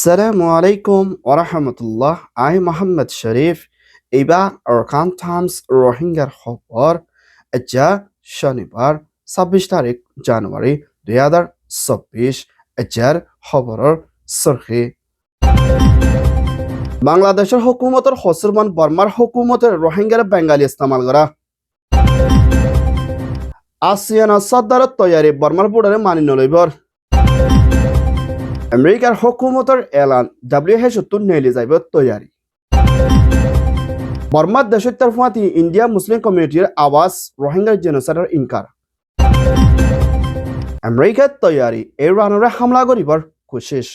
আসসালামু আলাইকুম ওরহামতুল্লাহ। আই মোহাম্মদ শরীফ। এইবার অরকান টাইমস রোহিঙ্গার খবর যা শনিবার 26 তারিখ জানুয়ারি 2024 এজার খবরের সরখি বাংলাদেশের হুকুমতের হসরমান বর্মার হুকুমতের রোহিঙ্গার বেঙ্গালি ইস্তেমাল করা আসিয়ানা সর্দারের তৈয়ারি বর্মার বোর্ডারে মানি নলইবর আমেরিকার হুকুমতের এলান WHO নেলি যাইব তৈয়ারি বর্মার দেশের তরফাতি ইন্ডিয়া মুসলিম কমিউনিটির আওয়াজ রোহিঙ্গা জেনোসাইডের ইনকার আমেরিকার তৈয়ারি ইরানের হামলা করিবার কোশিশ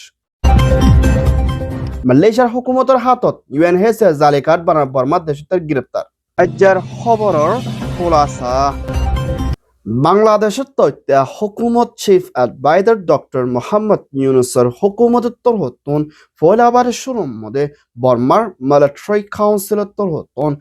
মালয়েশিয়ার হুকুমতের হাতত UNHCR জালি কার্ড বানার বর্মার দেশের গ্রেপ্তার আজ্জার খবরের খোলাসা বাংলাদেশের তথ্য হুকুমত চিফ অ্যাডভাইজার ডক্টর মোহাম্মদ ইউনুসের হুকুমতের তরহতন ফয়লাবারের শুরুর মধ্যে বর্মার মিলিটারি কাউন্সিলের তরহতন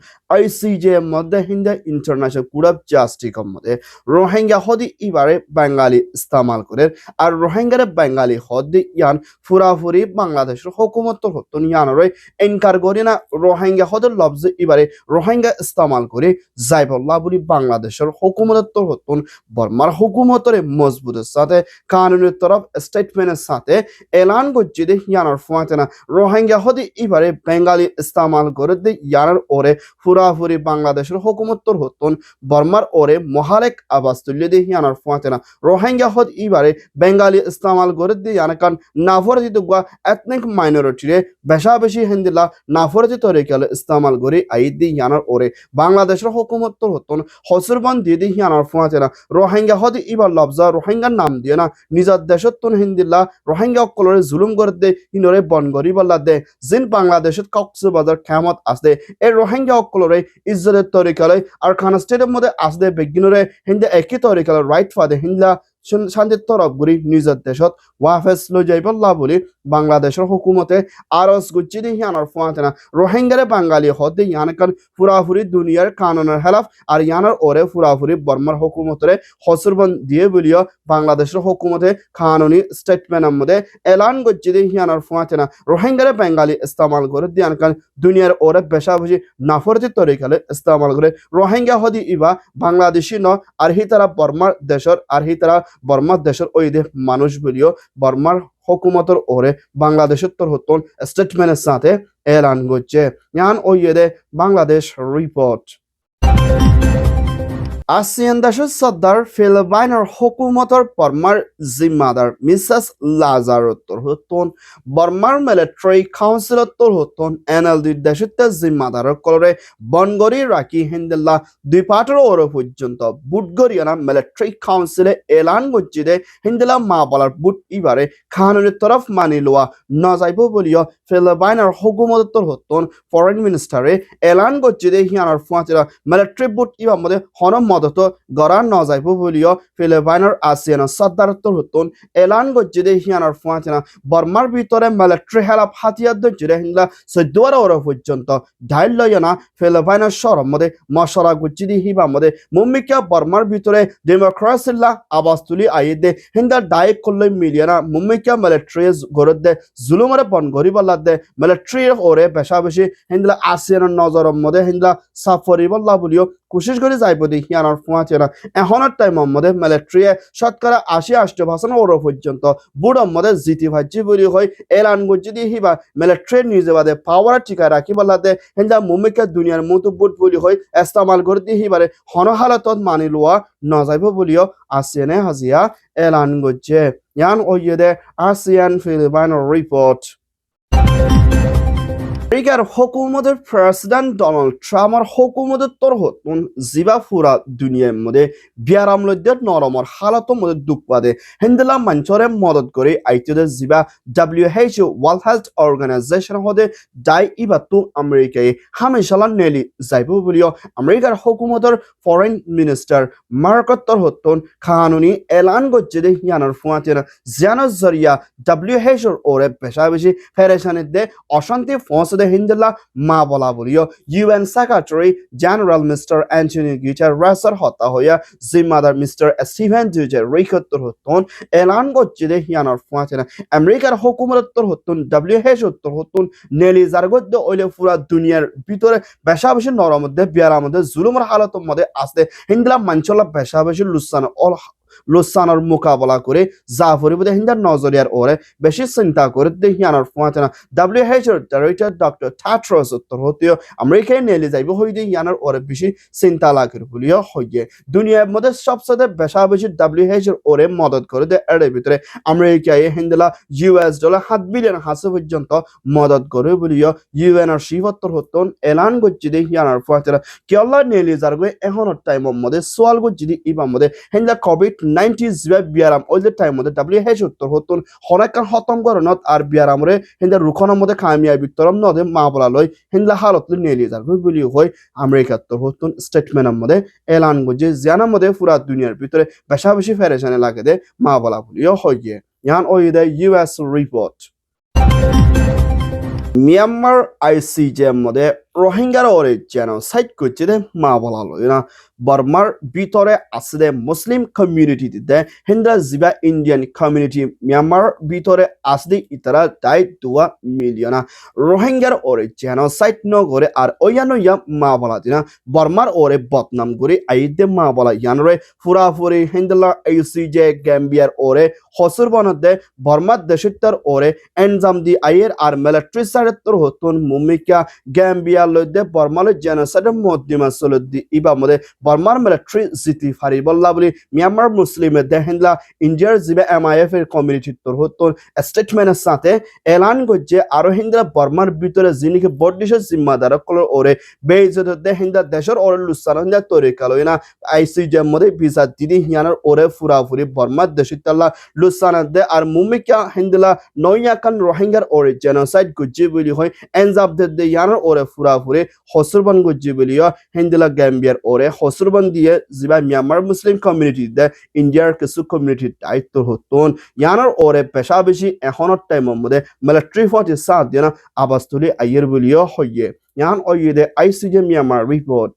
ICJ মধ্যে হিন্দা ইন্টারন্যাশনাল কোর্ট অফ জাস্টিসের মধ্যে রোহিঙ্গা হদি ইবারে বেঙ্গালি ইস্তেমাল করে আর রোহিঙ্গারে বেঙ্গালি হদি ইয়ান ফুরাফুরি বাংলাদেশের হুকুমত তরহতন ইয়ানরে ইনকার করি না রোহিঙ্গা হদের লফজ ইবারে রোহিঙ্গা ইস্তেমাল করে যাইবল্লাহ বলি বাংলাদেশের হুকুমতের তরহতন বর্মার হুকুমতের মজবুতের সাথে কানুনের তরফ স্টেটমেন্টের সাথে এলান করছে যে ইয়ানোর ফাঁতেনা রোহিঙ্গা হদি ইবারে বেঙ্গালি ইস্তেমাল করে দে ইয়ানোর ওরে ফুরাফুরি বাংলাদেশের হুকুমতর হতন বর্মার ওরে মহালেক আবাস তুলে দিয়ে ইয়ানোর ফাঁতেনা রোহিঙ্গা হদ ইবারে বেঙ্গালি ইস্তেমাল করে দে ইয়ানকান নাফরতি দুগা এথনিক মাইনরিটিরে বেশা বেশি হিন্দিলা নাফরতি তরিকালে ইস্তেমাল করে আই দি ইয়ানোর ওরে বাংলাদেশের হুকুমতর হতন হসরবান দিয়ে দি ইয়ানোর ফাঁতেনা রোহিঙ্গা হদি ইবার লফজা রোহিঙ্গার নাম দিয়ে না নিজের দেশত্তন হিন্দিল্লা রোহিঙ্গা অকলরে জুলুম করে দে ইনরে বন গরি বল্লা দে জিন বাংলাদেশত কক্সবাজার খেমত আসদে এই রোহিঙ্গা অকলরে ইজ্জতের তরিকালে আর খানা স্টেটের মধ্যে আসদে বেগিনরে হিন্দে একই তরিকালে রাইট ফাদে হিন্দলা শান্তির তরফ গুরি নিজের দেশত ওয়াফেস লই যাইবল্লা বলি বাংলাদেশের হুকুমতে আরস গুচ্ছি দি ইয়ানোর ফাঁতেনা রোহিঙ্গারে বাঙালি হদে ইয়ানকান ফুরাফুরি দুনিয়ার কানুনের হেলাফ আর ইয়ানোর ওরে ফুরাফুরি বর্মার হুকুমতরে হসরবন দিয়ে বলিও বাংলাদেশের হুকুমতে কানুনি স্টেটমেন্টের মধ্যে এলান করছে দি ইয়ানোর ফাঁতেনা রোহিঙ্গারে বাঙালি ইস্তেমাল করে দিয়ানকান দুনিয়ার ওরে বেশা বেশি নাফরতি তরিকালে ইস্তেমাল করে রোহিঙ্গা হদি ইবা বাংলাদেশি ন আর হি তারা বর্মার দেশের আর হি তারা বর্মার দেশের ওই দেশ মানুষ বলিও বর্মার হুকুমতের ওরে বাংলাদেশের তোর হতন স্টেটমেন্টের সাথে এলান করছে ইয়ান ওই দে বাংলাদেশ রিপোর্ট আসিয়ান দেশের সর্দার ফিলিপাইনের হুকুমতের বর্মার জিম্মাদার মিসেস লাজারোত্তর হতন বর্মার মিলিটারি কাউন্সিলত্তর হতন NLD দেশের জিম্মাদার কলরে বনগরি রাখি হিন্দিল্লা দুই পাটের ওর পর্যন্ত বুটগরিয়ানা মিলিটারি কাউন্সিলে এলান করছে যে হিন্দিলা মা বলার বুট ইবারে খানের তরফ মানি লোয়া না যাইব বলিও ফিলিপাইনের হুকুমতর হতন ফরেন মিনিস্টারে এলান করছে যে হিয়ানোর ফাঁচিরা মিলিটারি বুট ইবার মধ্যে হনম মদত গড়া ন যাইব বলিও ফিলিপাইনের আসিয়ানা সর্দারত্তর হতন এলান করছে যে হিয়ানোর ফাঁচিনা বর্মার ভিতরে মিলিটারি হেলাপ হাতিয়ার ধরছে হিন্দলা 14 ওর পর্যন্ত ঢাইল লয়না ফিলিপাইনের শহরের মধ্যে মশরা করছে দি হিবার মধ্যে মুম্মিকা বর্মার ভিতরে ডেমোক্রেসিল্লা আবাস তুলি আইয়ে দে হিন্দা ডাইক করলে মিলিয়না মুম্মিকা মিলিটারি গড়ে দে জুলুমরে বন গরিবল্লা দে মিলিটারি ওরে বেশা বেশি হিন্দলা আসিয়ানের নজরের মধ্যে হিন্দলা সাফরি বল্লা বলিও কোশিশ করে যাইব দি হিয়ানোর ফুঁয়াচেনা এখনের টাইমের মধ্যে মিলিটারি শতকরা 80-85% ওর পর্যন্ত বুড়োর মধ্যে জিতি ভাজি বলি হয় এলান গজি দি হিবা মিলিটারি নিজে বাদে পাওয়ার টিকা রাখি বললাতে হিন্দা মুমিকা দুনিয়ার মতো বুট বলি হয় ইস্তেমাল করে দি হিবারে হনহালাতত মানি লোয়া ন যাইব বলিও আসিয়ানে হাজিয়া এলান গজে ইয়ান ওইদে আসিয়ান ফিলিপাইন রিপোর্ট আমেরিকার হুকুমতের প্রেসিডেন্ট ডোনাল্ড ট্রাম্পের হুকুমতের তরহতন জিবা ফুরা দুনিয়ার মধ্যে বিয়ারাম লদ্যের নরমর হালতর মধ্যে দুঃখ পাদে হিন্দলা মঞ্চরে মদত করে আইতিদে জিবা WHO ওয়ার্ল্ড হেলথ অর্গানাইজেশন হদে ডাই ইবাতু আমেরিকায় হামেশালা নেলি যাইব বলিও আমেরিকার হুকুমতের ফরেন মিনিস্টার মার্কত তরহতন কানুনি এলান করছে দে ইয়ানোর ফুয়াতের জানোর জরিয়া WHO ওরে পেশা বেশি ফেরেশানির দে অশান্তি ফস আসুদে হিন্দুল্লাহ মা বলা বলিও UN secretary general mister Antony গুটেরেসের হতা হইয়া জিম্মাদার মিস্টার স্টিভেন ডুজারিক হতন এলান করছে দে হিয়ানোর ফুয়াচেনা আমেরিকার হুকুমত হতন WHO হতন নেলি জারগদ্দ ওইলে পুরা দুনিয়ার ভিতরে বেশা বেশি নরম মধ্যে বিয়ার মধ্যে জুলুমের হালতের মধ্যে আসতে হিন্দুলা মাঞ্চলা বেশা বেশি লুসানোর মোকাবেলা করে জাফরিবুদে হিন্দার নজরিয়ার ওরে বেশি চিন্তা করে দেহিয়ানোর ফুয়াচেনা WHO ডাইরেক্টর ডক্টর টেড্রস হতেও আমেরিকায় নেলি যাইব হইতে ইয়ানোর ওরে বেশি চিন্তা লাগের বলিও হইয়ে দুনিয়ার মধ্যে সবচেয়ে বেশা বেশি WHO ওরে মদত করে দে এর ভিতরে আমেরিকায় হিন্দুলা $7 বিলিয়ন হাসে পর্যন্ত মদত করে বলিও ইউএনআর শিবত্তর হতন এলান করছে দেহিয়ানোর ফুয়াচেনা কেল্লা নেলি যারগো এখনের টাইমের মধ্যে সোয়াল করছে ইবার মধ্যে হিন্দা COVID-19 জিবা বিয়ারাম ওই যে টাইম মধ্যে WHO তোর হতন হনেকান হতম করনত আর বিয়ারামরে হিন্দা রুখনের মধ্যে কামিয়াবি বিতরম নদে মা বলা লই হিন্দা হালত নেলি যারগো বলি হয় আমেরিকার তোর হতন স্টেটমেন্টের মধ্যে এলান করছে জিয়ানার মধ্যে পুরা দুনিয়ার ভিতরে বেশা বেশি ফেরেশানে লাগে দে মা বলা বলিও হয় ইয়ান ওই দে US রিপোর্ট মিয়ানমার ICJ মধ্যে রোহিঙ্গার ওরে জেনোসাইড করছে দে মা বলা লই না বর্মার ভিতরে আছে দে মুসলিম কমিউনিটি দে হিন্দা জিবা ইন্ডিয়ান কমিউনিটি মিয়ানমার ভিতরে আছে দে ইতারা দাই 2 মিলিয়ন রোহিঙ্গার ওরে জেনোসাইড ন করে আর ওয়ানো ইয়া মা বলা দিনা বর্মার ওরে বদনাম করে আইদে মা বলা ইয়ানরে ফুরাফুরি হিন্দলা ICJ গ্যাম্বিয়ার ওরে হসুর বনদে বর্মার দেশিত্তর ওরে এনজাম দি আইয়ের আর মিলিটারি সাইডের হতুন মুমিকা গ্যাম্বিয়া লইদে বর্মার জেনোসাইড মধ্যমা সলদি ইবা মধ্যে বর্মার মিলিটারি জিতি ফারি বল্লা বলি মিয়ানমার মুসলিমে দেহেনলা ইন্ডিয়ার জিবে MIF এর কমিউনিটি তোর হতুন স্টেটমেন্টের সাথে এলান করছে আরো হিন্দা বর্মার ভিতরে যিনিকে বড়দিশের জিম্মাদার কল ওরে বেইজত দেহিন্দা দেশের ওরে লুসান হিন্দা তরিকা লই না ICJ মধ্যে ভিসা দিদি হিয়ানার ওরে ফুরাফুরি বর্মার দেশিতাল্লা লুসান দে আর মুমিকা হিন্দলা নয়াকান রোহিঙ্গার ওরে জেনোসাইড গুজি বলি হয় এনজাব দে ইয়ানার ওরে ফুরাফুরি হসুরবান গুজি বলিও হিন্দলা গ্যাম্বিয়ার ওরে হসুরবান দিয়ে জিবা মিয়ানমার মুসলিম কমিউনিটি দে ইন্ডিয়ার কিছু কমিউনিটি দায়িত্ব হতন ইয়ানার ওরে পেশা বেশি এখনের টাইমের মধ্যে মিলিটারি ফোর্স সাথ দিয়ে না আবাস তুলি আইয়ের বলিও হইয়ে ইয়ান ওই দে ICJ মিয়ানমার রিপোর্ট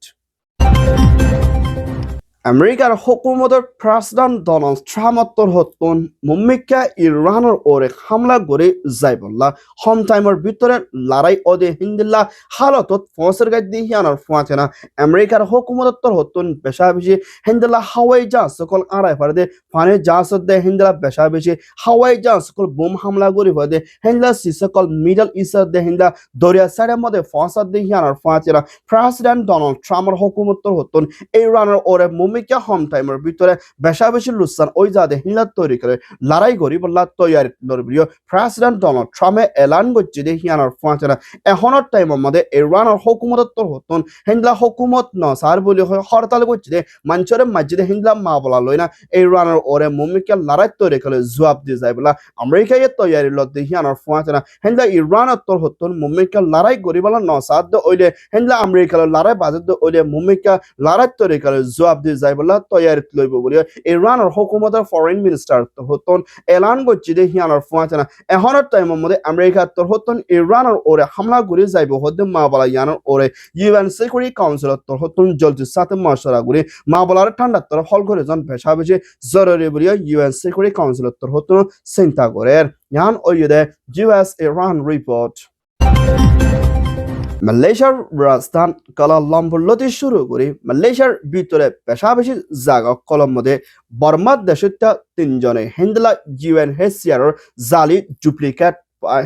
আমেরিকার হুকুমতের প্রেসিডেন্ট ডোনাল্ড ট্রাম্পর হতন মুম্মিকা ইরানের ওরে হামলা করে যাইবল্লা হোম টাইমের ভিতরে লড়াই ওদে হিন্দিল্লা হালতত ফসের গাই দিয়ে হিয়ানোর ফুয়াছে না আমেরিকার হুকুমতের হতন বেশা বেশি হিন্দিল্লা হাওয়াই জাহাজ সকল আড়াই ফারে দে ফানে জাহাজ দে হিন্দিল্লা বেশা বেশি হাওয়াই জাহাজ সকল বোম হামলা করে হয়ে দে হিন্দিল্লা সি সকল মিডল ইস্টার দে হিন্দা দরিয়া সাইডের মধ্যে ফসাদ দিয়ে হিয়ানোর ফুয়াছে না প্রেসিডেন্ট ডোনাল্ড ট্রাম্পের হুকুমতের হতন ইরানের ওরে মুমিকা হোম টাইমের ভিতরে বেশা বেশি লুসান ওই যাদে হিলা তৈরি করে লড়াই করি বললা তৈরি নরবিও প্রেসিডেন্ট ডোনাল্ড ট্রাম্পে এলান করছে যে হিয়ানোর ফাঁচনা এখনের টাইমের মধ্যে ইরানের হুকুমতের হতন হিন্দলা হুকুমত ন সার বলি হয় হরতাল করছে যে মঞ্চরে মসজিদে হিন্দলা মা বলা লই না ইরানের ওরে মুমিকা লড়াই তৈরি করে জবাব দিয়ে যায় বলা আমেরিকায় তৈরি লদ্দে হিয়ানোর ফাঁচনা হিন্দলা ইরানের তোর হতন মুমিকা লড়াই করি বলা ন সার দে ওইলে হিন্দলা আমেরিকার লড়াই বাজে দে ওইলে মুমিকা লড়াই তৈরি করে জবাব দিয়ে যায় বলা তৈরি লইব বলি ইরানের হুকুমতের ফরেন মিনিস্টার তোর হতন এলান করছে যে হিয়ানোর ফাঁচনা এখনের টাইমের মধ্যে আমেরিকা তোর হতন ইরানের ওরে হামলা করে যাইব হতে মা বলা ইয়ানোর ওরে UN সিকিউরিটি কাউন্সিল তোর হতন জলদির সাথে মশলা করে মা বলার ঠান্ডা তোর হল করে যান ভেসা ভেসে জরুরি বলি UN সিকিউরিটি কাউন্সিল তোর হতন চিন্তা করে ইয়ান ওই দে US ইরান রিপোর্ট মালয়েশিয়ার রাজধানী কুয়ালালামপুর লতে শুরু করে মালয়েশিয়ার ভিতরে পেশা বেশি জায়গা কলম্বোতে বর্মার দেশের 3 জনে হিন্দলা UNHCR জালি ডুপ্লিকেট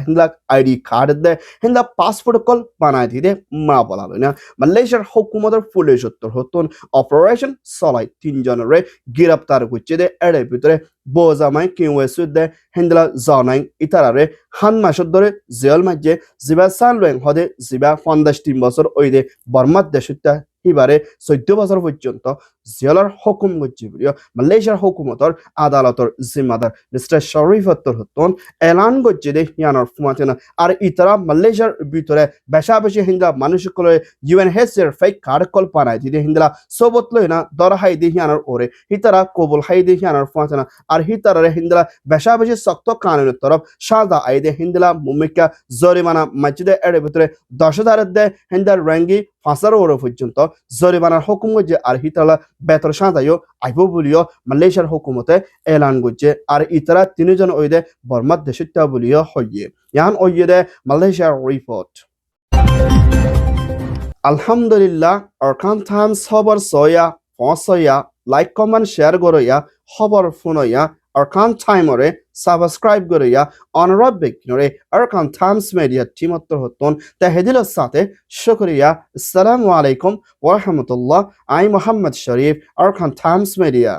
হিন্দলা ID কার্ড দে হিন্দলা পাসপোর্ট কল বানাই দিতে মা বলা না মালয়েশিয়ার হুকুমতের পুলিশ উত্তর হতন অপারেশন চলাই 3 জনের গ্রেপ্তার করছে দে এর ভিতরে বোজামাই কিউএস দে হিন্দলা জানাই ইতারারে হান মাসের ধরে জেল মাঝে জিবা সানলুয়েং হদে জিবা 53 বছর ওই দে বর্মার দেশটা এবারে 14 বছর পর্যন্ত জিয়ালার হুকুম গজ্জি বলিও মালয়েশিয়ার হুকুমতর আদালতর জিম্মাদার মিস্টার শরীফতর হতন এলান গজ্জি দে ইয়ানোর ফুমাতেনা আর ইতারা মালয়েশিয়ার ভিতরে বেশা বেশি হিন্দা মানুষগুলো ইউএনএইচসিআর ফেক কার্ড কল পানায় দিদি হিন্দলা সোবত লইনা দরহাই দি ইয়ানোর ওরে হিতারা কবুল হাই দি ইয়ানোর ফুমাতেনা আর হিতারা হিন্দলা বেশা বেশি শক্ত কানুনের তরফ সাদা আইদে হিন্দলা মুমিকা জরিমানা মসজিদে এর ভিতরে 10,000 দে হিন্দার র্যাঙ্গি ফাঁসার ওরে পর্যন্ত জরিমানার হুকুম গজ্জে আর হিতালা বেতর সাদাইও আইব বলিও মালয়েশিয়ার হুকুমতে এলান গজ্জে আর ইতারা তিনজন ওইদে বর্মার দেশিতা বলিও হইয়ে ইয়ান ওইয়ে দে মালয়েশিয়ার রিপোর্ট আলহামদুলিল্লাহ অরকান টাইমস খবর সয়া ফসয়া লাইক কমেন্ট শেয়ার গরয়া খবর ফোনয়া অরকান টাইমরে সাবস্ক্রাইব গরয়া অনুরোধ ব্যক্তিরে অরকান টাইমস মিডিয়া টিমত্তর হতন তাহেদিলের সাথে শুকরিয়া আসসালামু আলাইকুম ওয়া রাহমাতুল্লাহ I Mohammad Sharif Arakan Times media